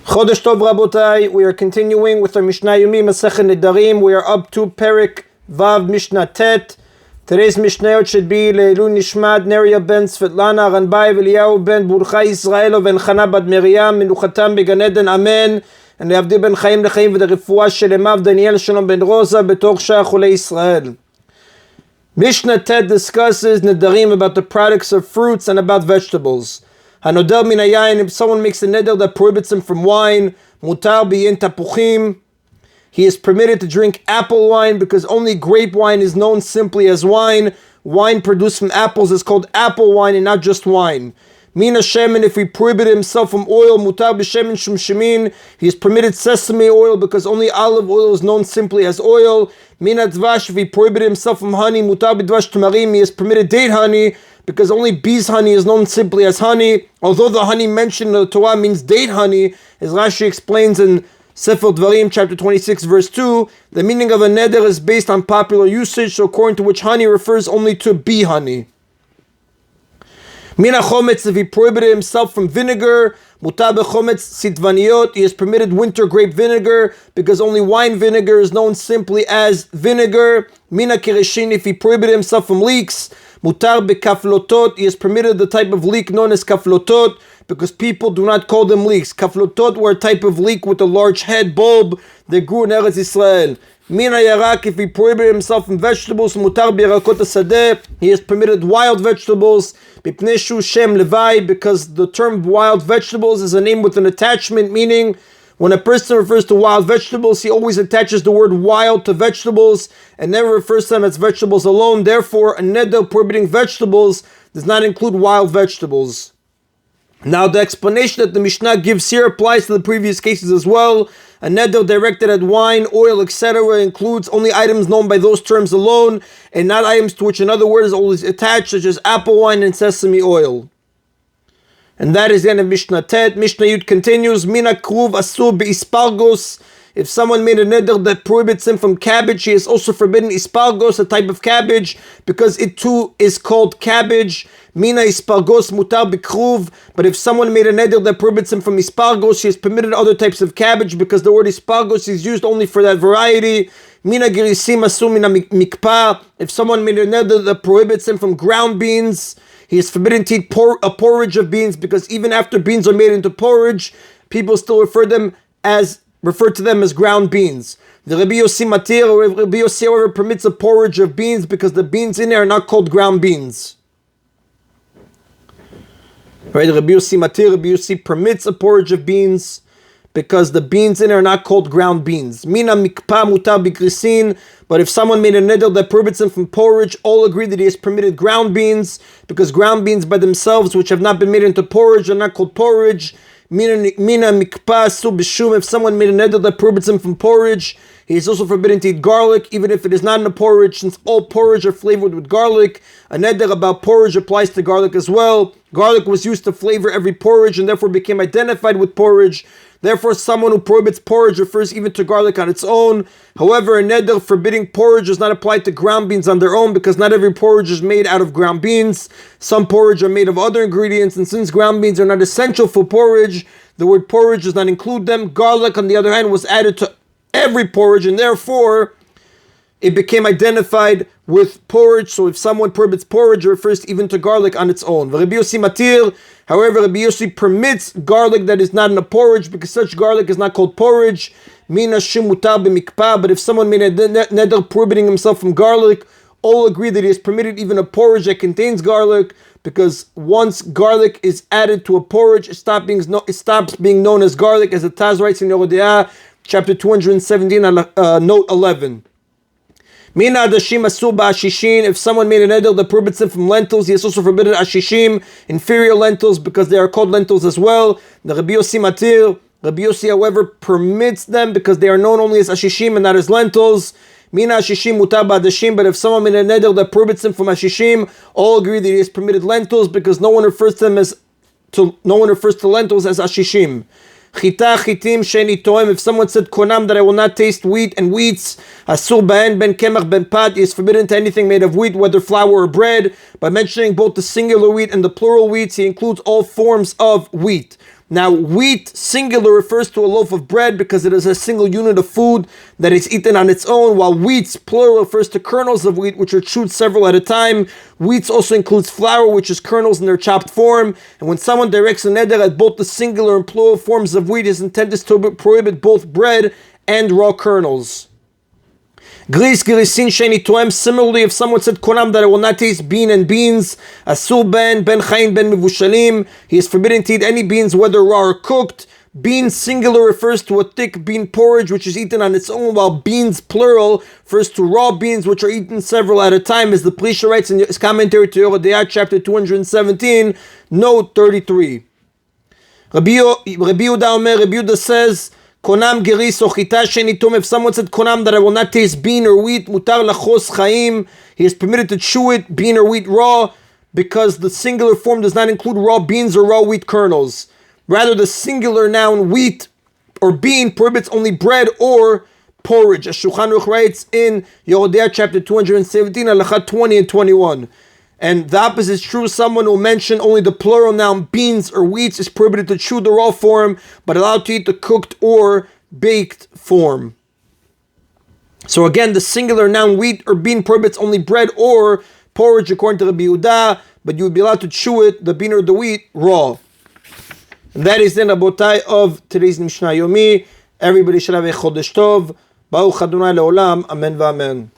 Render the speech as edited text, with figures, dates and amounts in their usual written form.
Chodesh Tov Rabotai, we are continuing with our Mishna Yomi, Masechet Nedarim. We are up to Perik Vav Mishnah Tet. Today's Mishnayot should be Leilun Nishmat Neria ben Svetlana Ranbai Eliyahu ben Burcha Israelo ben Chana bad Miriam Menuchatam began Eden Amen. And Leavdi ben Chaim lechaim v'derifua shelemav Daniel Shalom ben Rosa betoch shah chulei Israel. Mishnah Tet discusses Nedarim about the products of fruits and about vegetables. Hanodel min hayayin, if someone makes a neder that prohibits him from wine, mutar biyin tapuchim, he is permitted to drink apple wine because only grape wine is known simply as wine. Wine produced from apples is called apple wine and not just wine. Mina shemen, if he prohibited himself from oil, mutar b'shemen shum shemin, he is permitted sesame oil because only olive oil is known simply as oil. Mina dvash, if he prohibited himself from honey, mutar b'dvash tamarim, he is permitted date honey because only bees honey is known simply as honey. Although the honey mentioned in the Torah means date honey, as Rashi explains in Sefer Dvarim, chapter 26, verse 2, the meaning of a neder is based on popular usage, so according to which honey refers only to bee honey. Mina chometz, if he prohibited himself from vinegar, mutar b'chometz sitvaniot, he is permitted winter grape vinegar because only wine vinegar is known simply as vinegar. Mina kireshin, if he prohibited himself from leeks, mutar b'kaflotot, he is permitted the type of leek known as kaflotot because people do not call them leeks. Kaflotot were a type of leek with a large head bulb that grew in Eretz Israel. Mina yarak, if he prohibited himself from vegetables, mutar b'yarakot hasadeh, he is permitted wild vegetables, b'pneshu shem levai, because the term wild vegetables is a name with an attachment, meaning when a person refers to wild vegetables, he always attaches the word wild to vegetables and never refers to them as vegetables alone. Therefore, a neder prohibiting vegetables does not include wild vegetables. Now, the explanation that the Mishnah gives here applies to the previous cases as well. A neder directed at wine, oil, etc. includes only items known by those terms alone, and not items to which another word is always attached, such as apple wine and sesame oil. And that is the end of Mishnah Tet. Mishnah Yud continues, Mina kruv asur be'ispargos. If someone made a neder that prohibits him from cabbage, he is also forbidden ispargos, a type of cabbage, because it too is called cabbage. Mina ispargos mutar b'kruv. But if someone made a neder that prohibits him from ispargos, he is permitted other types of cabbage because the word ispargos is used only for that variety. Mina girisim asur mina mikpa. If someone made a neder that prohibits him from ground beans, he is forbidden to eat a porridge of beans because even after beans are made into porridge, people still refer to them as ground beans. The Rabbi Yossi Matir, or Rabbi Yossi, however, permits a porridge of beans because the beans in there are not called ground beans. Right? Rabbi Yossi Matir, Rabbi Yossi permits a porridge of beans because the beans in there are not called ground beans. Mina mikpa mutar bikrisin. But if someone made a neder that prohibits him from porridge, all agree that he is permitted ground beans because ground beans by themselves, which have not been made into porridge, are not called porridge. Mina mikpa su b'shum. If someone made a neder that prohibits him from porridge, he is also forbidden to eat garlic, even if it is not in a porridge, since all porridge are flavored with garlic. A neder about porridge applies to garlic as well. Garlic was used to flavor every porridge and therefore became identified with porridge. Therefore, someone who prohibits porridge refers even to garlic on its own. However, a neder forbidding porridge does not apply to ground beans on their own because not every porridge is made out of ground beans. Some porridge are made of other ingredients, and since ground beans are not essential for porridge, the word porridge does not include them. Garlic, on the other hand, was added to every porridge, and therefore it became identified with porridge. So if someone prohibits porridge, it refers even to garlic on its own. Rabbi Yossi Matir, however, Rabbi Yossi permits garlic that is not in a porridge because such garlic is not called porridge. Mina shimutar b'mikpa. But if someone made a neder prohibiting himself from garlic, all agree that he is permitted even a porridge that contains garlic because once garlic is added to a porridge, it stops being known as garlic, as the Taz writes in Yerodea, chapter 217, note 11. Mina adashim asur ba'ashishin. If someone made a neder that prohibits him from lentils, he is also forbidden ashishim, inferior lentils, because they are called lentils as well. The Rabbi Yossi Matir, Rabbi Yossi, however, permits them because they are known only as ashishim and not as lentils. Mina ashishim mutar ba'adashim. But if someone made a neder that prohibits him from ashishim, all agree that he is permitted lentils because no one refers to lentils as ashishim. Chita chitim sheni toim. If someone said konam, that I will not taste wheat and wheats, asur ben kemach ben pat, is forbidden to anything made of wheat, whether flour or bread. By mentioning both the singular wheat and the plural wheats, he includes all forms of wheat. Now, wheat singular refers to a loaf of bread because it is a single unit of food that is eaten on its own, while wheats plural refers to kernels of wheat which are chewed several at a time. Wheats also includes flour, which is kernels in their chopped form. And when someone directs a neder at both the singular and plural forms of wheat, his intent is to prohibit both bread and raw kernels. Gris girisin sheni toem. Similarly, if someone said konam that I will not taste bean and beans, asur ben chayin ben mivushalim, he is forbidden to eat any beans whether raw or cooked. Bean singular refers to a thick bean porridge which is eaten on its own, while beans plural refers to raw beans which are eaten several at a time, as the Plisha writes in his commentary to Yerodeyah chapter 217, note 33. Rabbi Yehuda says, Konam geris or chita shenitum. If someone said konam that I will not taste bean or wheat, mutar lachos chaim, he is permitted to chew it, bean or wheat raw, because the singular form does not include raw beans or raw wheat kernels. Rather, the singular noun wheat or bean prohibits only bread or porridge, as Shulchan Aruch writes in Yerodeyah chapter 217, halakha 20 and 21. And the opposite is true. Someone will mention only the plural noun beans or wheats is prohibited to chew the raw form, but allowed to eat the cooked or baked form. So again, the singular noun wheat or bean prohibits only bread or porridge according to Rabbi Yehuda, but you would be allowed to chew it, the bean or the wheat, raw. And that is the Rabotai of today's Mishna Yomi. Everybody should have a Chodesh Tov. Baruch Adonai Leolam. Amen v'amen.